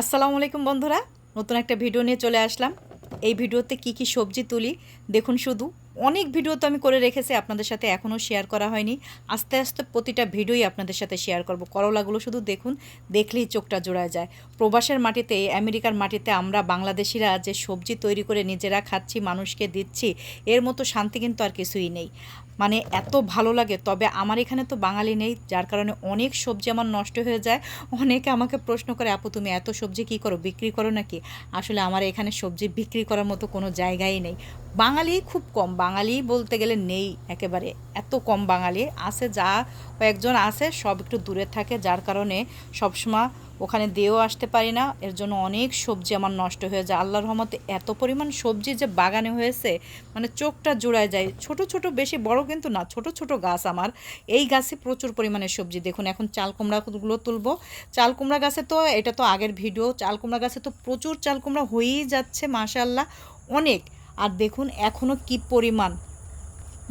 আসসালামু আলাইকুম বন্ধুরা, নতুন একটা ভিডিও নিয়ে চলে আসলাম। এই ভিডিওতে কি সবজি তুলি দেখুন শুধু। অনেক ভিডিও তো আমি করে রেখেছি, আপনাদের সাথে এখনও শেয়ার করা হয়নি। আস্তে আস্তে প্রতিটা ভিডিওই আপনাদের সাথে শেয়ার করব। করলাগুলো শুধু দেখুন, দেখলেই চোখটা জোড়ায় যায়। প্রবাসের মাটিতে, আমেরিকার মাটিতে আমরা বাংলাদেশিরা যে সবজি তৈরি করে নিজেরা খাচ্ছি, মানুষকে দিচ্ছি, এর মতো শান্তি কিন্তু আর কিছুই নেই। মানে এত ভালো লাগে। তবে আমার এখানে তো বাঙালি নেই, যার কারণে অনেক সবজি আমার নষ্ট হয়ে যায়। অনেকে আমাকে প্রশ্ন করে, আপু তুমি এত সবজি কী করো, বিক্রি করো নাকি? আসলে আমার এখানে সবজি বিক্রি করার মতো কোনো জায়গাই নেই। বাঙালি খুব কম, বাঙালি বলতে গেলে নেই একেবারে, এত কম বাঙালি আছে। যা কয়েকজন আছে সব একটু দূরে থাকে, যার কারণে সবসময় ওখানে দিয়েও আসতে পারি না। এর জন্য অনেক সবজি আমার নষ্ট হয়ে যায়। আল্লাহর রহমতে এত পরিমাণ সবজি যে বাগানে হয়েছে, মানে চোখটা জুড়ায় যায়। ছোট ছোট, বেশি বড় কিন্তু না, ছোট ছোট গাছ আমার। এই গাছে প্রচুর পরিমাণে সবজি। দেখুন এখন চাল কুমড়াগুলো তুলবো। চাল কুমড়া গাছে তো, এটা তো আগের ভিডিও, চাল কুমড়া গাছে তো প্রচুর চাল কুমড়া হয়েই যাচ্ছে মাশাআল্লাহ, অনেক। আর দেখুন এখনও কি পরিমাণ,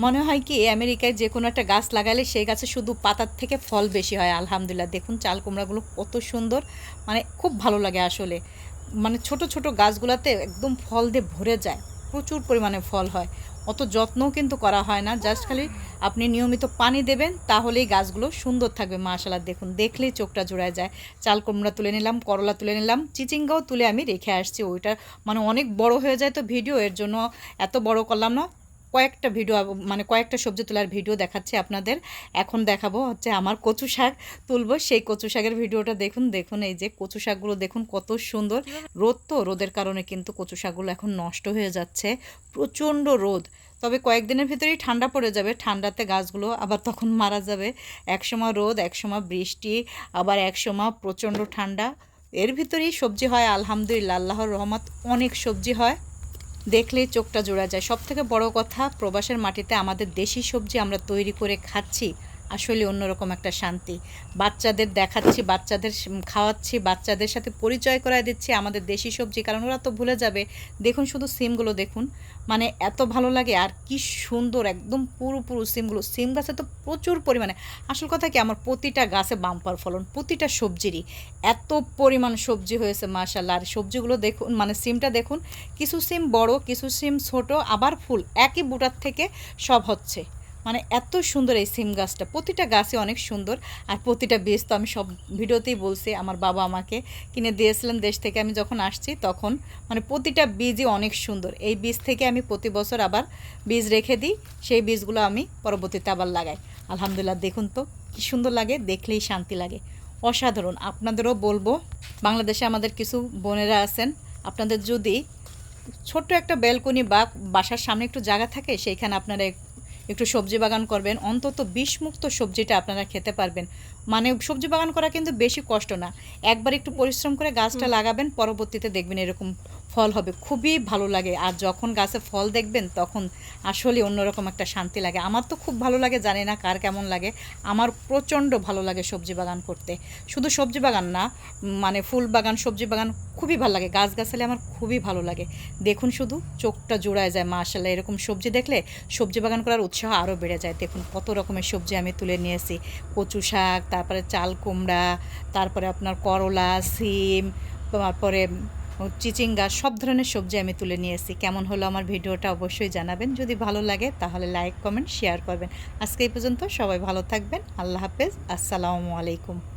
মনে হয় কি আমেরিকায় যে কোনো একটা গাছ লাগালে সেই গাছে শুধু পাতার থেকে ফল বেশি হয়। আলহামদুলিল্লাহ, দেখুন চাল কুমড়াগুলো কত সুন্দর, মানে খুব ভালো লাগে আসলে। মানে ছোট ছোট গাছগুলোতে একদম ফল দিয়ে ভরে যায়, প্রচুর পরিমাণে ফল হয়। অত যত্নও কিন্তু করা হয় না, জাস্ট খালি আপনি নিয়মিত পানি দেবেন, তাহলেই গাছগুলো সুন্দর থাকবে মাশাআল্লাহ। দেখুন দেখলেই চোখটা জোড়ায় যায়। চাল কুমড়া তুলে নিলাম, করলা তুলে নিলাম, চিচিঙ্গাও তুলে আমি রেখে আসছি। ওইটা মানে অনেক বড় হয়ে যায় তো ভিডিও, এর জন্য এত বড় করলাম না। কয়েকটা ভিডিও, মানে কয়েকটা সবজি তোলার ভিডিও দেখাচ্ছি আপনাদের। এখন দেখাবো হচ্ছে আমার কচু শাক তুলবো, সেই কচু শাকের ভিডিওটা দেখুন। দেখুন এই যে কচু শাকগুলো দেখুন কত সুন্দর। রোদ তো, রোদের কারণে কিন্তু কচু শাকগুলো এখন নষ্ট হয়ে যাচ্ছে, প্রচণ্ড রোদ। তবে কয়েকদিনের ভিতরেই ঠান্ডা পড়ে যাবে, ঠান্ডাতে গাছগুলো আবার তখন মারা যাবে। একসময় রোদ, একসময় বৃষ্টি, আবার একসময় প্রচণ্ড ঠান্ডা, এর ভিতরেই সবজি হয়। আলহামদুলিল্লাহ, আল্লাহর রহমত, অনেক সবজি হয়, দেখলেই চোখটা জোড়া যায়। সবথেকে বড় কথা, প্রবাসের মাটিতে আমাদের দেশি সবজি আমরা তৈরি করে খাচ্ছি, আসলে অন্যরকম একটা শান্তি। বাচ্চাদের দেখাচ্ছি, বাচ্চাদের খাওয়াচ্ছি, বাচ্চাদের সাথে পরিচয় করায় দিচ্ছি আমাদের দেশি সবজি, কারণ ওরা তো ভুলে যাবে। দেখুন শুধু সিমগুলো দেখুন, মানে এত ভালো লাগে। আর কি সুন্দর, একদম পুরো পুরো সিমগুলো। সিম গাছে তো প্রচুর পরিমাণে, আসল কথা কি আমার প্রতিটা গাছে বাম্পার ফলন, প্রতিটা সবজিরই এত পরিমাণ সবজি হয়েছে মাশাআল্লাহ। আর সবজিগুলো দেখুন, মানে সিমটা দেখুন, কিছু সিম বড়, কিছু সিম ছোট, আবার ফুল একই বুটার থেকে সব হচ্ছে। মানে এত সুন্দর এই সিম গাছটা, প্রতিটা গাছই অনেক সুন্দর। আর প্রতিটা বীজ তো আমি সব ভিডিওতেই বলছি, আমার বাবা আমাকে কিনে দিয়েছিলেন দেশ থেকে, আমি যখন আসছি তখন। মানে প্রতিটা বীজই অনেক সুন্দর। এই বীজ থেকে আমি প্রতি বছর আবার বীজ রেখে দিই, সেই বীজগুলো আমি পরবর্তীতে আবার লাগাই। আলহামদুলিল্লাহ, দেখুন তো কী সুন্দর লাগে, দেখলেই শান্তি লাগে, অসাধারণ। আপনাদেরও বলবো, বাংলাদেশে আমাদের কিছু বোনেরা আছেন, আপনাদের যদি ছোট্ট একটা ব্যালকনি বা বাসার সামনে একটু জায়গা থাকে, সেইখানে আপনারা একটু সবজি বাগান করবেন, অন্তত বিষমুক্ত সবজিটা আপনারা খেতে পারবেন। মানে সবজি বাগান করা কিন্তু বেশি কষ্ট না, একবার একটু পরিশ্রম করে গাছটা লাগাবেন, পরবর্তীতে দেখবেন এরকম ফল হবে, খুবই ভালো লাগে। আর যখন গাছে ফল দেখবেন তখন আসলে অন্যরকম একটা শান্তি লাগে। আমার তো খুব ভালো লাগে, জানি না কার কেমন লাগে। আমার প্রচণ্ড ভালো লাগে সবজি বাগান করতে। শুধু সবজি বাগান না, মানে ফুল বাগান, সবজি বাগান খুবই ভালো লাগে। গাছগাছালি আমার খুবই ভালো লাগে। দেখুন শুধু চোখটা জোড়ায় যায় মাশাআল্লাহ। এরকম সবজি দেখলে সবজি বাগান করার উৎসাহ আরও বেড়ে যায়। দেখুন কত রকমের সবজি আমি তুলে নিয়েছি, কচু শাক, তারপরে চাল কুমড়া, তারপরে আপনার করলা, সিম, তারপরে চিচিঙ্গা, সব ধরনের সবজি আমি তুলে নিয়েছি। কেমন হলো আমার ভিডিওটা অবশ্যই জানাবেন। যদি ভালো লাগে তাহলে লাইক, কমেন্ট, শেয়ার করবেন। আজকে এই পর্যন্ত, সবাই ভালো থাকবেন। আল্লাহ হাফেজ, আসসালামু আলাইকুম।